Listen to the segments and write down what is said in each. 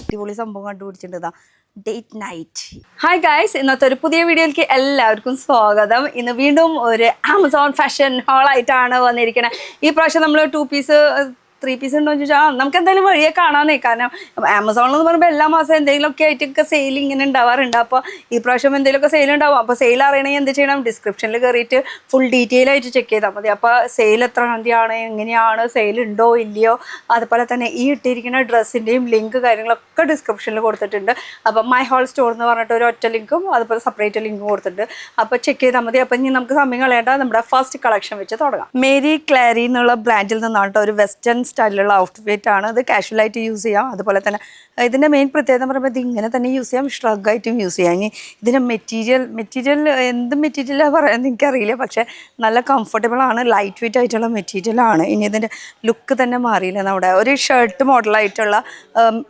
അടിപൊളി സംഭവം കണ്ടുപിടിച്ചിട്ടുണ്ട്. Date night. ഹായ് ഗൈസ്, ഇന്നത്തെ ഒരു പുതിയ വീഡിയോയിലേക്ക് എല്ലാവർക്കും സ്വാഗതം. ഇന്ന് വീണ്ടും ഒരു ആമസോൺ ഫാഷൻ ഹാളായിട്ടാണ് വന്നിരിക്കുന്നത്. ഈ പ്രാവശ്യം നമ്മൾ 2 പീസ് 3 പീസ് ഉണ്ടോ എന്ന് ചോദിച്ചാൽ നമുക്ക് എന്തായാലും വഴിയെ കാണാന്നേ. കാരണം ആമസോണിൽ എന്ന് പറയുമ്പോൾ എല്ലാ മാസം എന്തെങ്കിലുമൊക്കെ ആയിട്ടൊക്കെ സെയിൽ ഇങ്ങനെ ഉണ്ടാവാറുണ്ട്. അപ്പോൾ ഈ പ്രാവശ്യം എന്തെങ്കിലുമൊക്കെ സെയിൽ ഉണ്ടാവും. അപ്പോൾ സെയിൽ അറിയണമെങ്കിൽ എന്ത് ചെയ്യണം, ഡിസ്ക്രിപ്ഷനിൽ കയറിയിട്ട് ഫുൾ ഡീറ്റെയിൽ ആയിട്ട് ചെക്ക് ചെയ്താൽ മതി. അപ്പോൾ സെയിൽ എത്ര തീയതിയാണ്, എങ്ങനെയാണ്, സെയിൽ ഉണ്ടോ ഇല്ലയോ, അതുപോലെ തന്നെ ഈ ഇട്ടിരിക്കുന്ന ഡ്രസ്സിൻ്റെയും ലിങ്ക് കാര്യങ്ങളൊക്കെ ഡിസ്ക്രിപ്ഷനിൽ കൊടുത്തിട്ടുണ്ട്. അപ്പോൾ മൈ ഹോൾ സ്റ്റോർ എന്ന് പറഞ്ഞിട്ട് ഒരു ഒറ്റ ലിങ്കും അതുപോലെ സെപ്പറേറ്റ് ലിങ്കും കൊടുത്തിട്ടുണ്ട്. അപ്പോൾ ചെക്ക് ചെയ്താൽ മതി. അപ്പോൾ ഇനി നമുക്ക് സമയം കളയേണ്ട നമ്മുടെ ഫസ്റ്റ് കളക്ഷൻ വെച്ച് തുടങ്ങാം. മേരി ക്ലാരി എന്നുള്ള ബ്രാൻഡിൽ നിന്നാണ് ഒരു വെസ്റ്റേൺ സ്റ്റൈലിലുള്ള ഔട്ട്ഫിറ്റ് ആണ്. ഇത് കാഷ്വലായിട്ട് യൂസ് ചെയ്യാം. അതുപോലെ തന്നെ ഇതിൻ്റെ മെയിൻ പ്രത്യേകത എന്ന് പറയുമ്പോൾ ഇത് ഇങ്ങനെ തന്നെ യൂസ് ചെയ്യാം, ഷ്രഗായിട്ടും യൂസ് ചെയ്യാം. ഇനി ഇതിൻ്റെ മെറ്റീരിയൽ എന്ത് മെറ്റീരിയലാണ് പറയാൻ എനിക്കറിയില്ല, പക്ഷേ നല്ല കംഫർട്ടബിൾ ആണ്, ലൈറ്റ് വെയിറ്റ് ആയിട്ടുള്ള മെറ്റീരിയലാണ്. ഇനി ഇതിൻ്റെ ലുക്ക് തന്നെ മാറിയില്ല. നമ്മുടെ ഒരു ഷർട്ട് മോഡലായിട്ടുള്ള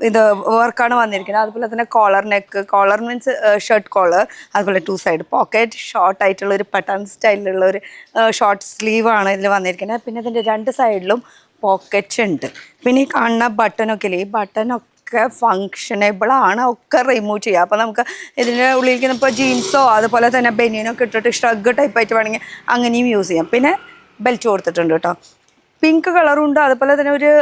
ഇത് വർക്കാണ് വന്നിരിക്കുന്നത്. അതുപോലെ തന്നെ collar neck, collar means shirt collar, അതുപോലെ 2 സൈഡ് പോക്കറ്റ്, ഷോർട്ട് ആയിട്ടുള്ള ഒരു പട്ടൺ സ്റ്റൈലിലുള്ള ഒരു ഷോർട്ട് സ്ലീവാണ് ഇതിൽ വന്നിരിക്കുന്നത്. പിന്നെ ഇതിൻ്റെ 2 സൈഡിലും പോക്കറ്റ് ഉണ്ട്. പിന്നെ ഈ കാണുന്ന ബട്ടണൊക്കെ ഇല്ലേ, ഈ ബട്ടണൊക്കെ ഫങ്ഷനബിൾ ആണ്, ഒക്കെ റിമൂവ് ചെയ്യാം. അപ്പോൾ നമുക്ക് ഇതിൻ്റെ ഉള്ളിലേക്ക് ഇപ്പോൾ ജീൻസോ അതുപോലെ തന്നെ ബനിയനൊക്കെ ഇട്ടിട്ട് ഷ്രഗ് ടൈപ്പായിട്ട് വേണമെങ്കിൽ അങ്ങനെയും യൂസ് ചെയ്യാം. പിന്നെ ബെൽറ്റ് കൊടുത്തിട്ടുണ്ട് കേട്ടോ. പിങ്ക് കളറുണ്ട്, അതുപോലെ തന്നെ ഒരു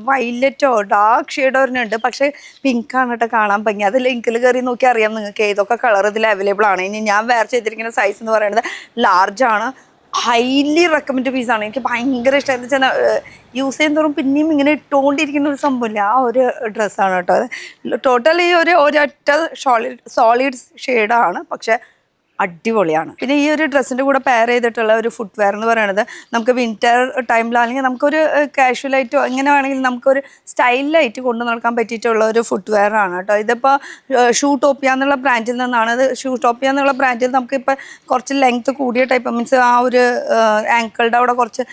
വയലറ്റോ ഡാർക്ക് ഷെയ്ഡോ ഒരെണ്ണുണ്ട്. പക്ഷേ പിങ്കാണ് കേട്ടോ കാണാൻ ഭംഗി. അത് ലിങ്കിൽ കയറി നോക്കി അറിയാം നിങ്ങൾക്ക് ഏതൊക്കെ കളർ ഇതിൽ അവൈലബിൾ ആണ്. ഇനി ഞാൻ വെയർ ചെയ്തിരിക്കുന്ന സൈസ് എന്ന് പറയുന്നത് ലാർജാണ്. ഹൈലി റെക്കമെൻഡ് പീസാണ്. എനിക്ക് ഭയങ്കര ഇഷ്ടം. എന്ന് വെച്ചാൽ യൂസ് ചെയ്യുന്നതോറും പിന്നെയും ഇങ്ങനെ ഇട്ടുകൊണ്ടിരിക്കുന്ന ഒരു സംഭവമില്ല, ആ ഒരു ഡ്രസ്സാണ് കേട്ടോ. അത് ടോട്ടലി ഒരൊറ്റ സോളിഡ് ഷെയ്ഡാണ്, പക്ഷേ അടിപൊളിയാണ്. പിന്നെ ഈ ഒരു ഡ്രസ്സിൻ്റെ കൂടെ പെയർ ചെയ്തിട്ടുള്ള ഒരു ഫുട് വെയർ എന്ന് പറയുന്നത് നമുക്ക് വിൻ്റർ ടൈമിലാണെങ്കിൽ നമുക്കൊരു കാഷ്വലായിട്ടോ എങ്ങനെ വേണമെങ്കിലും നമുക്കൊരു സ്റ്റൈലായിട്ട് കൊണ്ടു നടക്കാൻ പറ്റിയിട്ടുള്ള ഒരു ഫുട് വെയർ ആണ് കേട്ടോ. ഇതിപ്പോൾ ഷൂ ടോപ്പിയ എന്നുള്ള ബ്രാൻഡിൽ നിന്നാണ്. ഇത് ഷൂ ടോപ്പിയ എന്നുള്ള ബ്രാൻഡിൽ നമുക്കിപ്പോൾ കുറച്ച് ലെങ്ത്ത് കൂടിയ ടൈപ്പ്, മീൻസ് ആ ഒരു ആങ്കിളുടെ അവിടെ കുറച്ച്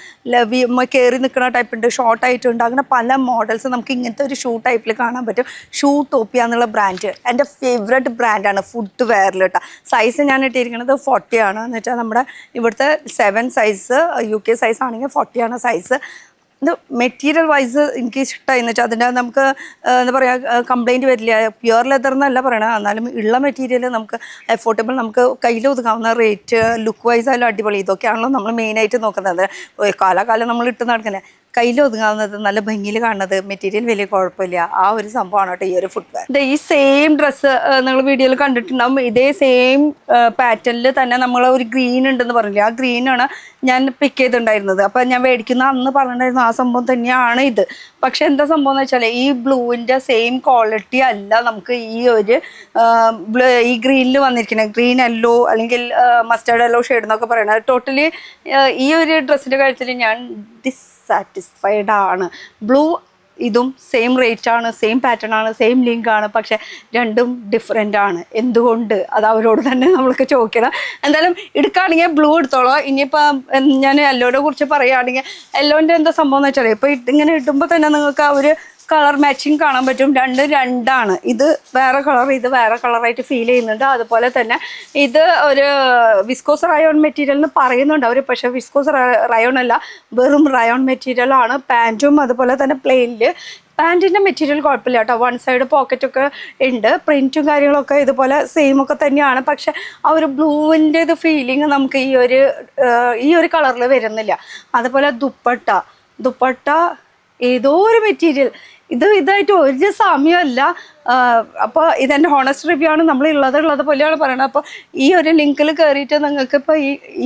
കയറി നിൽക്കുന്ന ടൈപ്പ് ഉണ്ട്, ഷോർട്ട് ആയിട്ടുണ്ട്. അങ്ങനെ പല മോഡൽസ് നമുക്ക് ഇങ്ങനത്തെ ഒരു ഷൂ ടൈപ്പിൽ കാണാൻ പറ്റും. ഷൂ ടോപ്പിയ എന്നുള്ള ബ്രാൻഡ് എൻ്റെ ഫേവറേറ്റ് ബ്രാൻഡാണ് ഫുട് വെയറിൽ കേട്ടോ. സൈസ് ഞാൻ ഇട്ടിരിക്കുന്നത് 40 ആണ്. എന്ന് വെച്ചാൽ നമ്മുടെ ഇവിടുത്തെ 7 സൈസ്, UK സൈസ് ആണെങ്കിൽ 40 ആണ് സൈസ്. ഇത് മെറ്റീരിയൽ വൈസ് എനിക്ക് ഇഷ്ടമായി. എന്ന് വെച്ചാൽ അതിൻ്റെ നമുക്ക് എന്താ പറയുക, കംപ്ലൈൻറ്റ് വരില്ല. പ്യുവർ ലെതർ എന്നല്ല പറയണത്, എന്നാലും ഉള്ള മെറ്റീരിയൽ നമുക്ക് അഫോർഡബിൾ, നമുക്ക് കയ്യിൽ ഒതുക്കാവുന്ന റേറ്റ്, ലുക്ക് വൈസ് ആയാലും അടിപൊളി. ഇതൊക്കെയാണല്ലോ നമ്മൾ മെയിനായിട്ട് നോക്കുന്നത്. കാലാകാലം നമ്മൾ ഇട്ട് നടക്കുന്നത് കയ്യിൽ ഒതുങ്ങാവുന്നത്, നല്ല ഭംഗിയിൽ കാണുന്നത്, മെറ്റീരിയൽ വലിയ കുഴപ്പമില്ല, ആ ഒരു സംഭവമാണ് കേട്ടോ ഈ ഒരു ഫുട് വെയർ. ഈ സെയിം ഡ്രസ്സ് നിങ്ങൾ വീഡിയോയിൽ കണ്ടിട്ടുണ്ടാവും. ഇതേ സെയിം പാറ്റേണിൽ തന്നെ നമ്മൾ ഒരു ഗ്രീൻ ഉണ്ടെന്ന് പറഞ്ഞില്ലേ, ആ ഗ്രീനാണ് ഞാൻ പിക്ക് ചെയ്തിട്ടുണ്ടായിരുന്നത്. അപ്പം ഞാൻ മേടിക്കുന്ന അന്ന് പറഞ്ഞിട്ടുണ്ടായിരുന്നു ആ സംഭവം തന്നെയാണ് ഇത്. പക്ഷെ എന്താ സംഭവം എന്ന് വെച്ചാൽ ഈ ബ്ലൂവിൻ്റെ സെയിം ക്വാളിറ്റി അല്ല നമുക്ക് ഈ ഗ്രീനിൽ വന്നിരിക്കുന്നത്. ഗ്രീൻ യെല്ലോ അല്ലെങ്കിൽ മസ്റ്റേർഡ് യെല്ലോ ഷെയ്ഡ് എന്നൊക്കെ പറയുന്നത്. ടോട്ടലി ഈ ഒരു ഡ്രസ്സിൻ്റെ കാര്യത്തിൽ ഞാൻ സാറ്റിസ്ഫൈഡ് ആണ്. ബ്ലൂ ഇതും സെയിം റേറ്റ് ആണ്, സെയിം പാറ്റേൺ ആണ്, സെയിം ലിങ്ക് ആണ്, പക്ഷെ രണ്ടും ഡിഫറെൻ്റ് ആണ്. എന്തുകൊണ്ട് അത് അവരോട് തന്നെ നമ്മൾക്ക് ചോദിക്കണം. എന്തായാലും എടുക്കുകയാണെങ്കിൽ ബ്ലൂ എടുത്തോളൂ. ഇനിയിപ്പോൾ ഞാൻ യെല്ലോനെ കുറിച്ച് പറയുകയാണെങ്കിൽ യെല്ലോൻ്റെ എന്താ സംഭവം എന്ന് വെച്ചാൽ ഇപ്പോൾ ഇങ്ങനെ ഇടുമ്പോൾ തന്നെ നിങ്ങൾക്ക് ആ ഒരു കളർ മാച്ചിങ് കാണാൻ പറ്റും. രണ്ടാണ്. ഇത് വേറെ കളർ, ഇത് വേറെ കളറായിട്ട് ഫീൽ ചെയ്യുന്നുണ്ട്. അതുപോലെ തന്നെ ഇത് ഒരു വിസ്കോസ് റയോൺ മെറ്റീരിയൽ എന്ന് പറയുന്നുണ്ട് അവർ, പക്ഷേ വിസ്കോസ് റയോൺ അല്ല, വെറും റയോൺ മെറ്റീരിയൽ ആണ്. പാൻറ്റും അതുപോലെ തന്നെ പ്ലെയിനിൽ പാൻറ്റിൻ്റെ മെറ്റീരിയൽ കുഴപ്പമില്ല കേട്ടോ. 1 സൈഡ് പോക്കറ്റൊക്കെ ഉണ്ട്, പ്രിൻറ്റും കാര്യങ്ങളൊക്കെ ഇതുപോലെ സെയിം ഒക്കെ തന്നെയാണ്. പക്ഷെ ആ ഒരു ബ്ലൂവിൻ്റെ ഇത് ഫീലിംഗ് നമുക്ക് ഈ ഒരു കളറിൽ വരുന്നില്ല. അതുപോലെ ദുപ്പട്ട ഏതോ ഒരു മെറ്റീരിയൽ, ഇതായിട്ട് ഒരു സമയമല്ല. അപ്പോൾ ഇതെൻ്റെ ഹോണസ്റ്റ് റിവ്യൂ ആണ്. നമ്മൾ ഉള്ളത് പോലെയാണ് പറയണത്. അപ്പോൾ ഈ ഒരു ലിങ്കിൽ കയറിയിട്ട് നിങ്ങൾക്ക് ഇപ്പോൾ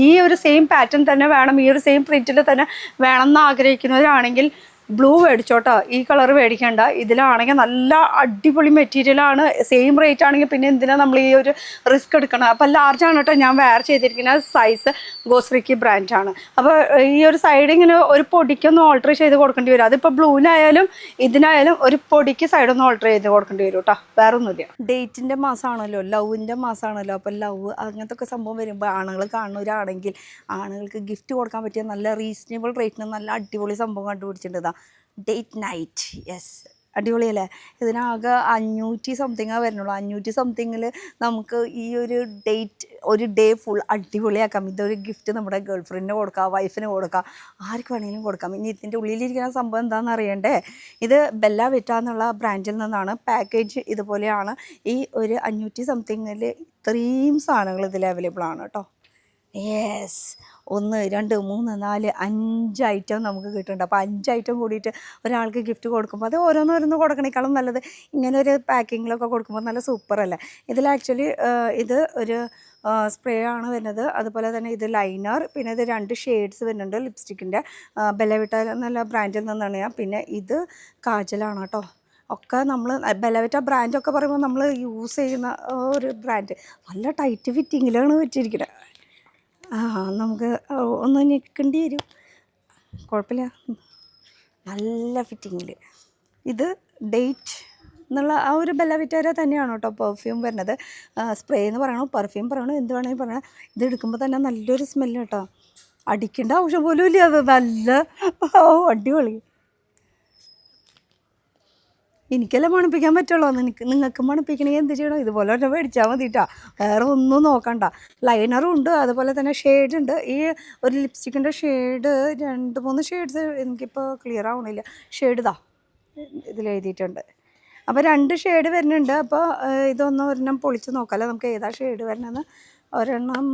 ഈ ഒരു സെയിം പാറ്റേൺ തന്നെ വേണം, ഈ ഒരു സെയിം പ്രിൻറ്റിൽ തന്നെ വേണം എന്ന് ആഗ്രഹിക്കുന്നവരാണെങ്കിൽ ബ്ലൂ മേടിച്ചോട്ടോ, ഈ കളർ മേടിക്കേണ്ട. ഇതിലാണെങ്കിൽ നല്ല അടിപൊളി മെറ്റീരിയലാണ്, സെയിം റേറ്റ് ആണെങ്കിൽ പിന്നെ എന്തിനാണ് നമ്മൾ ഈ ഒരു റിസ്ക് എടുക്കണം. അപ്പോൾ ലാർജാണ് കേട്ടോ ഞാൻ വെയർ ചെയ്തിരിക്കുന്ന സൈസ്. ഗോസ്രിക്കി ബ്രാൻഡാണ്. അപ്പോൾ ഈ ഒരു സൈഡ് ഇങ്ങനെ ഒരു പൊടിക്കൊന്ന് ഓൾട്ടർ ചെയ്ത് കൊടുക്കേണ്ടി വരും. അതിപ്പോൾ ബ്ലൂവിനായാലും ഇതിനായാലും ഒരു പൊടിക്ക് സൈഡൊന്ന് ഓൾട്ടർ ചെയ്ത് കൊടുക്കേണ്ടി വരും കേട്ടോ, വേറെ ഒന്നുമില്ല. ഡേറ്റിൻ്റെ മാസമാണല്ലോ, ലവിൻ്റെ മാസമാണല്ലോ. അപ്പോൾ ലവ് അങ്ങനത്തെ ഒക്കെ സംഭവം വരുമ്പോൾ ആണുങ്ങൾ കാണുന്നവരാണെങ്കിൽ ആണുങ്ങൾക്ക് ഗിഫ്റ്റ് കൊടുക്കാൻ പറ്റിയ നല്ല റീസണബിൾ റേറ്റിന് നല്ല അടിപൊളി സംഭവം കണ്ടുപിടിച്ചിട്ടുണ്ട്. Date night. യെസ്, അടിപൊളിയല്ലേ? ഇതിനാകെ 500 സംതിങ്ങാ വരുന്നുള്ളൂ. 500 സംതിങ്ങിൽ നമുക്ക് ഈ ഒരു ഡേ ഫുൾ അടിപൊളിയാക്കാം. ഇതൊരു ഗിഫ്റ്റ് നമ്മുടെ ഗേൾ ഫ്രണ്ടിന് കൊടുക്കാം, വൈഫിന് കൊടുക്കാം, ആർക്ക് വേണമെങ്കിലും കൊടുക്കാം. ഇനി ഇതിൻ്റെ ഉള്ളിലിരിക്കുന്ന സംഭവം എന്താണെന്ന് അറിയണ്ടേ? ഇത് ബെല്ല വിറ്റ എന്നുള്ള ബ്രാൻഡിൽ നിന്നാണ്. പാക്കേജ് ഇതുപോലെയാണ്. ഈ ഒരു 500 സംതിങ്ങിൽ ഇത്രയും സാധനങ്ങൾ ഇതിൽ അവൈലബിൾ ആണ് കേട്ടോ. യെസ്, 1 2 3 4 5 ഐറ്റം നമുക്ക് കിട്ടുന്നുണ്ട്. അപ്പോൾ 5 ഐറ്റം കൂടിയിട്ട് ഒരാൾക്ക് ഗിഫ്റ്റ് കൊടുക്കുമ്പോൾ അത് ഓരോന്നോരോന്ന് കൊടുക്കണേക്കാളും നല്ലത് ഇങ്ങനെ ഒരു പാക്കിങ്ങിലൊക്കെ കൊടുക്കുമ്പോൾ നല്ല സൂപ്പറല്ലേ? ഇതിൽ ആക്ച്വലി ഇത് ഒരു സ്പ്രേ ആണ് വരുന്നത്. അതുപോലെ തന്നെ ഇത് ലൈനർ, പിന്നെ ഇത് 2 ഷെയ്ഡ്സ് വരുന്നുണ്ട് ലിപ്സ്റ്റിക്കിൻ്റെ. ബെല്ലവിറ്റ എന്നുള്ള ബ്രാൻഡിൽ നിന്നാണ് ഞാൻ. പിന്നെ ഇത് കാജലാണ് കേട്ടോ. ഒക്കെ നമ്മൾ ബെല്ലവിറ്റ ബ്രാൻഡൊക്കെ പറയുമ്പോൾ നമ്മൾ യൂസ് ചെയ്യുന്ന ഒരു ബ്രാൻഡ്. നല്ല ടൈറ്റ് ഫിറ്റിങ്ങിലാണ് വെച്ചിരിക്കുന്നത്. നമുക്ക് ഒന്ന് ഞെക്കേണ്ടി വരും, കുഴപ്പമില്ല, നല്ല ഫിറ്റിങ്ങിൽ. ഇത് ഡേറ്റ് എന്നുള്ള ആ ഒരു ബെല്ലവിറ്റ തന്നെയാണ് കേട്ടോ പെർഫ്യൂം വരുന്നത്. സ്പ്രേ എന്ന് പറയണോ പെർഫ്യൂം പറയണോ എന്ത് വേണമെങ്കിൽ പറയണം. ഇത് എടുക്കുമ്പോൾ തന്നെ നല്ലൊരു സ്മെല്ല് കേട്ടോ. അടിക്കേണ്ട ആവശ്യം പോലും ഇല്ല. അത് നല്ല അടിപൊളി. എനിക്കെല്ലാം മണപ്പിക്കാൻ പറ്റുള്ളൂ. നിങ്ങൾക്ക് മണപ്പിക്കണമെങ്കിൽ എന്ത് ചെയ്യണം? ഇതുപോലെ തന്നെ മേടിച്ചാൽ മതിട്ടാ, വേറെ ഒന്നും നോക്കണ്ട. ലൈനറും ഉണ്ട്, അതുപോലെ തന്നെ ഷെയ്ഡ് ഉണ്ട്. ഈ ഒരു ലിപ്സ്റ്റിക്കിൻ്റെ ഷെയ്ഡ് 2-3 ഷെയ്ഡ്സ് എനിക്കിപ്പോൾ ക്ലിയർ ആവണില്ല. ഷെയ്ഡ് ഇതാ ഇതിൽ എഴുതിയിട്ടുണ്ട്. അപ്പോൾ 2 ഷെയ്ഡ് വരുന്നുണ്ട്. അപ്പോൾ ഒരെണ്ണം പൊളിച്ച് നോക്കാമല്ലോ നമുക്ക് ഏതാ ഷെയ്ഡ് വരണമെന്ന്. ഒരെണ്ണം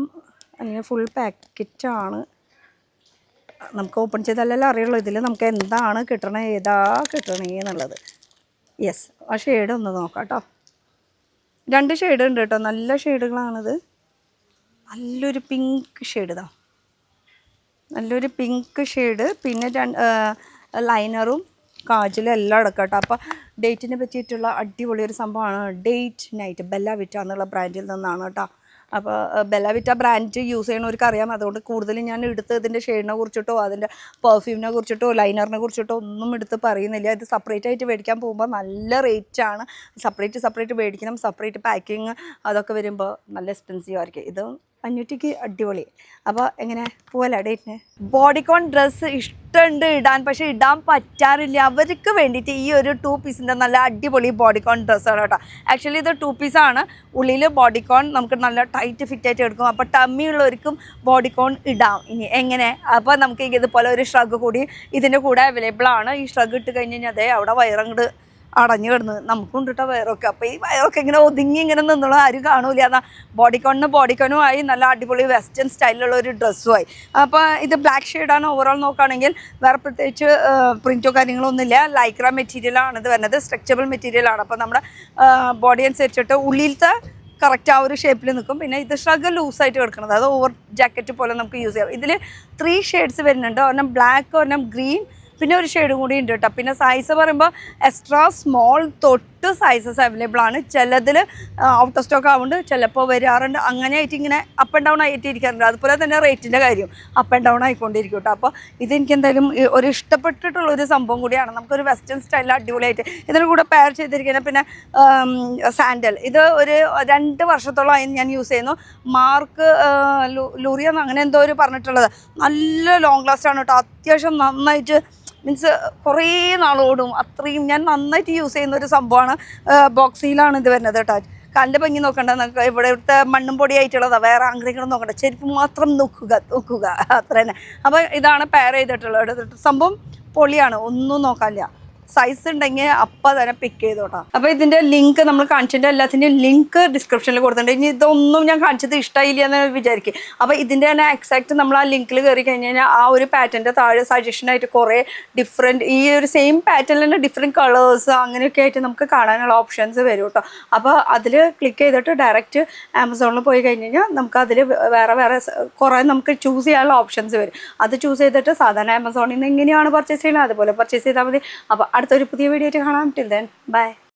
അങ്ങനെ ഫുൾ പാക്കറ്റാണ്. നമുക്ക് ഓപ്പൺ ചെയ്താലല്ലേ അറിയുള്ളൂ ഇതിൽ നമുക്ക് എന്താണ് കിട്ടണേ, ഏതാ കിട്ടണേ എന്നുള്ളത്. യെസ്, ആ ഷെയ്ഡ് ഒന്ന് നോക്കാം കേട്ടോ. 2 ഷെയ്ഡ് ഉണ്ട് കേട്ടോ, നല്ല ഷെയ്ഡുകളാണിത്. നല്ലൊരു പിങ്ക് ഷെയ്ഡ് ഇതാ, നല്ലൊരു പിങ്ക് ഷെയ്ഡ്. പിന്നെ ലൈനറും കാജലും എല്ലാം അടക്കാം കേട്ടോ. അപ്പോൾ ഡേറ്റിനെ പറ്റിയിട്ടുള്ള അടിപൊളി ഒരു സംഭവമാണ് ഡേറ്റ് നൈറ്റ്. ബെല്ല വിറ്റ എന്നുള്ള ബ്രാൻഡിൽ നിന്നാണ് കേട്ടോ. അപ്പോൾ ബെല്ല വിറ്റ ബ്രാൻഡ് യൂസ് ചെയ്യണവർക്ക് അറിയാം. അതുകൊണ്ട് കൂടുതലും ഞാൻ എടുത്ത് ഇതിൻ്റെ ഷെയ്ഡിനെ കുറിച്ചിട്ടോ അതിൻ്റെ പെർഫ്യൂമിനെ കുറിച്ചിട്ടോ ലൈനറിനെ കുറിച്ചിട്ടോ ഒന്നും എടുത്ത് പറയുന്നില്ല. ഇത് സെപ്പറേറ്റ് ആയിട്ട് മേടിക്കാൻ പോകുമ്പോൾ നല്ല റേറ്റാണ്. സെപ്പറേറ്റ് മേടിക്കണം. സെപ്പറേറ്റ് പാക്കിങ് അതൊക്കെ വരുമ്പോൾ നല്ല എക്സ്പെൻസീവ് ആയിരിക്കും. ഇത് 500ക്ക് അടിപൊളി. അപ്പോൾ എങ്ങനെ പോവല്ല ഡേറ്റിന്? ബോഡിക്കോൺ ഡ്രസ്സ് ഇഷ്ടമുണ്ട് ഇടാൻ, പക്ഷേ ഇടാൻ പറ്റാറില്ല. അവർക്ക് വേണ്ടിയിട്ട് ഈ ഒരു 2 പീസിൻ്റെ നല്ല അടിപൊളി ബോഡിക്കോൺ ഡ്രസ്സാണ് കേട്ടോ. ആക്ച്വലി ഇത് 2 പീസാണ്. ഉള്ളിൽ ബോഡിക്കോൺ നമുക്ക് നല്ല ടൈറ്റ് ഫിറ്റായിട്ട് എടുക്കും. അപ്പോൾ ടമ്മി ഉള്ളവർക്കും ബോഡിക്കോൺ ഇടാം. ഇനി എങ്ങനെ? അപ്പോൾ നമുക്ക് ഇതുപോലെ ഒരു ഷ്രഗ് കൂടി ഇതിൻ്റെ കൂടെ അവൈലബിൾ ആണ്. ഈ ഷ്രഗ് ഇട്ട് കഴിഞ്ഞ് കഴിഞ്ഞാൽ അതേ അവിടെ വയറങ്ങോട്ട് അടഞ്ഞു കിടന്ന് നമുക്കും കിട്ടാം വയറൊക്കെ. അപ്പോൾ ഈ വയറൊക്കെ ഇങ്ങനെ ഒതുങ്ങി ഇങ്ങനെ നിന്നുള്ള ആരും കാണൂല. എന്നാൽ ബോഡിക്കോണും ആയി, നല്ല അടിപൊളി വെസ്റ്റേൺ സ്റ്റൈലിലുള്ള ഒരു ഡ്രസ്സുമായി. അപ്പോൾ ഇത് ബ്ലാക്ക് ഷെയ്ഡാണ്. ഓവറോൾ നോക്കുകയാണെങ്കിൽ വേറെ പ്രത്യേകിച്ച് പ്രിൻറ്റോ കാര്യങ്ങളൊന്നുമില്ല. ലൈക്ര മെറ്റീരിയലാണ് ഇത് വരുന്നത്, സ്ട്രെച്ചബിൾ മെറ്റീരിയലാണ്. അപ്പോൾ നമ്മുടെ ബോഡി അനുസരിച്ചിട്ട് ഉള്ളിലത്തെ കറക്റ്റ് ആ ഒരു ഷേപ്പിൽ നിൽക്കും. പിന്നെ ഇത് ഷ്രഗ് ലൂസായിട്ട് കിടക്കുന്നത്, അത് ഓവർ ജാക്കറ്റ് പോലെ നമുക്ക് യൂസ് ചെയ്യാം. ഇതിൽ 3 ഷെയ്ഡ്സ് വരുന്നുണ്ട്. ഒരെണ്ണം ബ്ലാക്ക്, ഒരെണ്ണം ഗ്രീൻ, പിന്നെ ഒരു ഷെയ്ഡും കൂടി ഉണ്ട് കേട്ടോ. പിന്നെ സൈസ് പറയുമ്പോൾ എക്സ്ട്രാ സ്മോൾ തൊട്ട് സൈസസ് അവൈലബിൾ ആണ്. ചിലതിൽ ഔട്ട് ഓഫ് സ്റ്റോക്ക് ആവുന്നുണ്ട്, ചിലപ്പോൾ വരാറുണ്ട്. അങ്ങനെ ആയിട്ട് ഇങ്ങനെ അപ്പ് ആൻഡ് ഡൗൺ ആയിട്ട് ഇരിക്കാറുണ്ട്. അതുപോലെ തന്നെ റേറ്റിൻ്റെ കാര്യം അപ്പ് ആൻഡ് ഡൗൺ ആയിക്കൊണ്ടിരിക്കും കേട്ടോ. അപ്പോൾ ഇതെനിക്ക് എന്തായാലും ഒരു ഇഷ്ടപ്പെട്ടിട്ടുള്ളൊരു സംഭവം കൂടിയാണ്. നമുക്കൊരു വെസ്റ്റേൺ സ്റ്റൈലിൽ അടിപൊളിയായിട്ട് ഇതിന് കൂടെ പെയർ ചെയ്തിരിക്കുന്നത്. പിന്നെ സാൻഡൽ, ഇത് ഒരു 2 വർഷത്തോളമായി ഞാൻ യൂസ് ചെയ്യുന്നു. മാർക്ക് ലൂറിയ അങ്ങനെ എന്തോ ഒരു പറഞ്ഞിട്ടുള്ളത്. നല്ല ലോങ് ലാസ്റ്റ് ആണ് കേട്ടോ. അത്യാവശ്യം നന്നായിട്ട് മീൻസ് കുറേ നാളോടും അത്രയും ഞാൻ നന്നായിട്ട് യൂസ് ചെയ്യുന്ന ഒരു സംഭവമാണ്. ബോക്സിലാണ് ഇത് വരുന്നത് കേട്ടോ. കാലിൻ്റെ ഭംഗി നോക്കണ്ട, നമുക്ക് ഇവിടുത്തെ മണ്ണും പൊടിയായിട്ടുള്ളതാണ്, വേറെ ആഗ്രഹങ്ങളും നോക്കണ്ട, ചെരുപ്പ് മാത്രം നോക്കുക അത്ര തന്നെ. അപ്പോൾ ഇതാണ് പെയർ ചെയ്തിട്ടുള്ളത്. സംഭവം പൊളിയാണ്, ഒന്നും നോക്കാനില്ല. സൈസ് ഉണ്ടെങ്കിൽ അപ്പം തന്നെ പിക്ക് ചെയ്തോട്ടാ. അപ്പോൾ ഇതിൻ്റെ ലിങ്ക് നമ്മൾ കാണിച്ചിട്ട് എല്ലാത്തിൻ്റെയും ലിങ്ക് ഡിസ്ക്രിപ്ഷനിൽ കൊടുത്തിട്ടുണ്ട്. ഇനി ഇതൊന്നും ഞാൻ കാണിച്ചത് ഇഷ്ടമായില്ല എന്ന് വിചാരിക്കും. അപ്പോൾ ഇതിൻ്റെ തന്നെ എക്സാക്ട് നമ്മൾ ആ ലിങ്കിൽ കയറി കഴിഞ്ഞ് കഴിഞ്ഞാൽ ആ ഒരു പാറ്റേണിൻ്റെ താഴെ സജഷനായിട്ട് കുറേ ഡിഫറെൻറ്റ് ഈ ഒരു സെയിം പാറ്റേണിൽ തന്നെ ഡിഫറെൻറ്റ് കളേഴ്സ് അങ്ങനെയൊക്കെ ആയിട്ട് നമുക്ക് കാണാനുള്ള ഓപ്ഷൻസ് വരും കേട്ടോ. അപ്പോൾ അതിൽ ക്ലിക്ക് ചെയ്തിട്ട് ഡയറക്റ്റ് ആമസോണിൽ പോയി കഴിഞ്ഞ് കഴിഞ്ഞാൽ നമുക്ക് അതിൽ വേറെ കുറേ നമുക്ക് ചൂസ് ചെയ്യാനുള്ള ഓപ്ഷൻസ് വരും. അത് ചൂസ് ചെയ്തിട്ട് സാധാരണ ആമസോണിൽ നിന്ന് എങ്ങനെയാണ് പർച്ചേസ് ചെയ്യുന്നത് അതുപോലെ പർച്ചേസ് ചെയ്താൽ മതി. അപ്പോൾ അടുത്തൊരു പുതിയ വീഡിയോ ആയിട്ട് കാണാം. Till then bye.